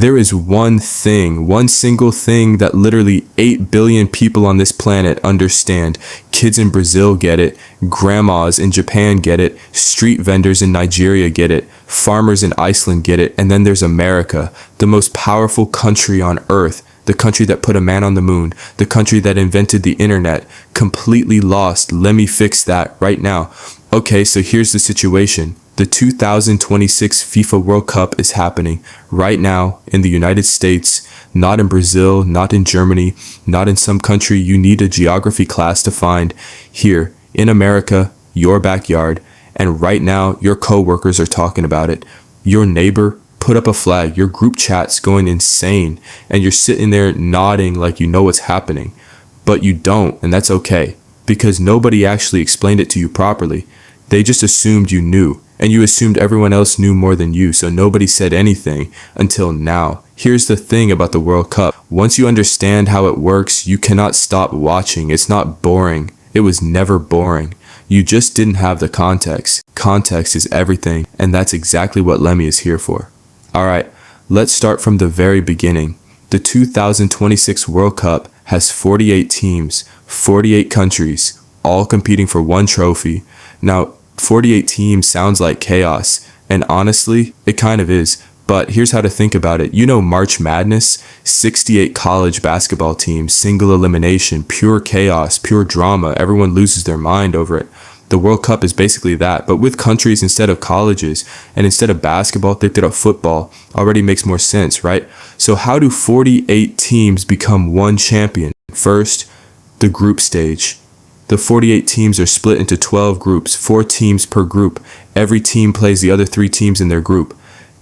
There is one thing, one single thing that literally 8 billion people on this planet understand. Kids in Brazil get it, grandmas in Japan get it, street vendors in Nigeria get it, farmers in Iceland get it, and then there's America, the most powerful country on earth, the country that put a man on the moon, the country that invented the internet, completely lost. Lemmi fix that right now. Okay, so here's the situation. The 2026 FIFA World Cup is happening right now in the United States, not in Brazil, not in Germany, not in some country you need a geography class to find. Here in America, your backyard, and right now your coworkers are talking about it. Your neighbor put up a flag, your group chat's going insane, and you're sitting there nodding like you know what's happening. But you don't, and that's okay, because nobody actually explained it to you properly. They just assumed you knew. And you assumed everyone else knew more than you, so nobody said anything until now. Here's the thing about the World Cup. Once you understand how it works, you cannot stop watching. It's not boring. It was never boring. You just didn't have the context. Context is everything, and that's exactly what Lemmi is here for. Alright, let's start from the very beginning. The 2026 World Cup has 48 teams, 48 countries, all competing for one trophy. Now, 48 teams sounds like chaos, and honestly, it kind of is. But here's how to think about it. You know March Madness? 68 college basketball teams, single elimination, pure chaos, pure drama. Everyone loses their mind over it. The World Cup is basically that, but with countries instead of colleges, and instead of basketball, they did a football. Already makes more sense, right? So how do 48 teams become one champion? First, the group stage. The 48 teams are split into 12 groups, 4 teams per group. Every team plays the other 3 teams in their group.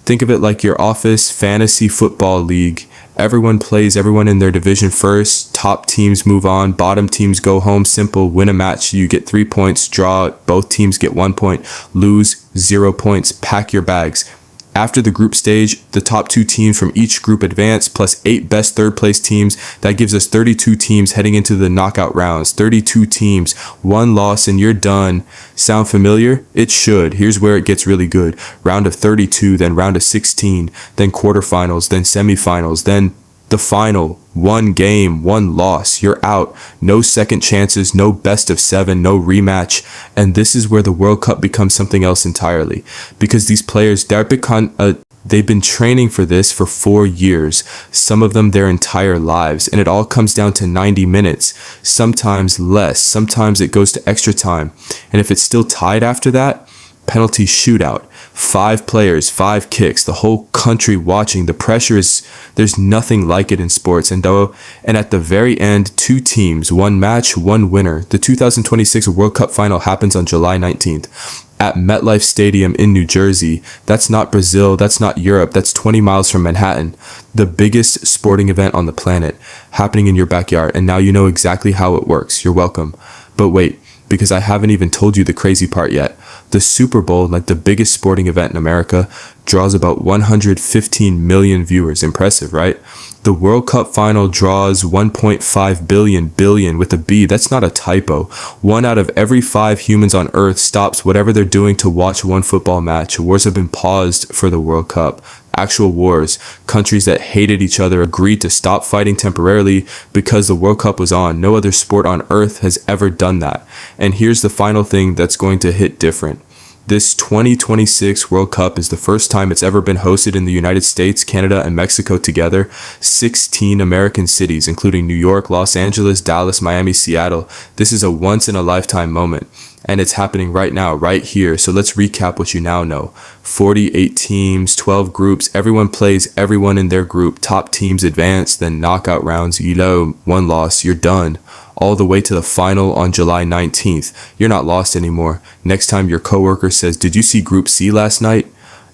Think of it like your office fantasy football league. Everyone plays everyone in their division first. Top teams move on. Bottom teams go home. Simple. Win a match, you get 3 points. Draw, both teams get 1 point. Lose, 0 points. Pack your bags. After the group stage, the top 2 teams from each group advance, plus 8 best third place teams. That gives us 32 teams heading into the knockout rounds. 32 teams, 1 loss, and you're done. Sound familiar? It should. Here's where it gets really good. Round of 32, then round of 16, then quarterfinals, then semifinals, then the final. 1 game, 1 loss, you're out. No second chances, no best of 7, no rematch. And this is where the World Cup becomes something else entirely. Because these players, they've been training for this for 4 years, some of them their entire lives, and it all comes down to 90 minutes, sometimes less, sometimes it goes to extra time. And if it's still tied after that, penalty shootout. 5 players, 5 kicks, the whole country watching. The pressure is, there's nothing like it in sports. And at the very end, 2 teams, 1 match, 1 winner. The 2026 World Cup final happens on July 19th at MetLife Stadium in New Jersey. That's not Brazil, that's not Europe, that's 20 miles from Manhattan. The biggest sporting event on the planet happening in your backyard. And now you know exactly how it works. You're welcome. But wait, because I haven't even told you the crazy part yet. The Super Bowl, like the biggest sporting event in America, draws about 115 million viewers. Impressive, right? The World Cup final draws 1.5 billion with a B. That's not a typo. 1 out of every 5 humans on Earth stops whatever they're doing to watch one football match. Wars have been paused for the World Cup. Actual wars. Countries that hated each other agreed to stop fighting temporarily because the World Cup was on. No other sport on Earth has ever done that. And here's the final thing that's going to hit different. This 2026 World Cup is the first time it's ever been hosted in the United States, Canada, and Mexico together. 16 American cities, including New York, Los Angeles, Dallas, Miami, Seattle. This is a once-in-a-lifetime moment. And it's happening right now, right here. So let's recap what you now know. 48 teams, 12 groups. Everyone plays everyone in their group. Top teams advance, then knockout rounds. 1 loss, you're done. All the way to the final on July 19th. You're not lost anymore. Next time your coworker says, "Did you see Group C last night?"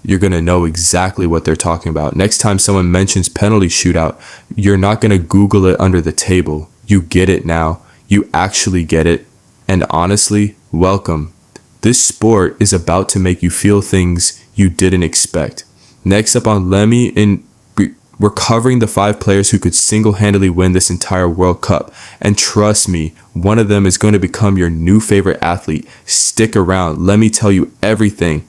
You're going to know exactly what they're talking about. Next time someone mentions penalty shootout, you're not going to Google it under the table. You get it now. You actually get it. And honestly, welcome. This sport is about to make you feel things you didn't expect. Next up on Lemmi, we're covering the 5 players who could single-handedly win this entire World Cup. And trust me, one of them is going to become your new favorite athlete. Stick around. Let me tell you everything.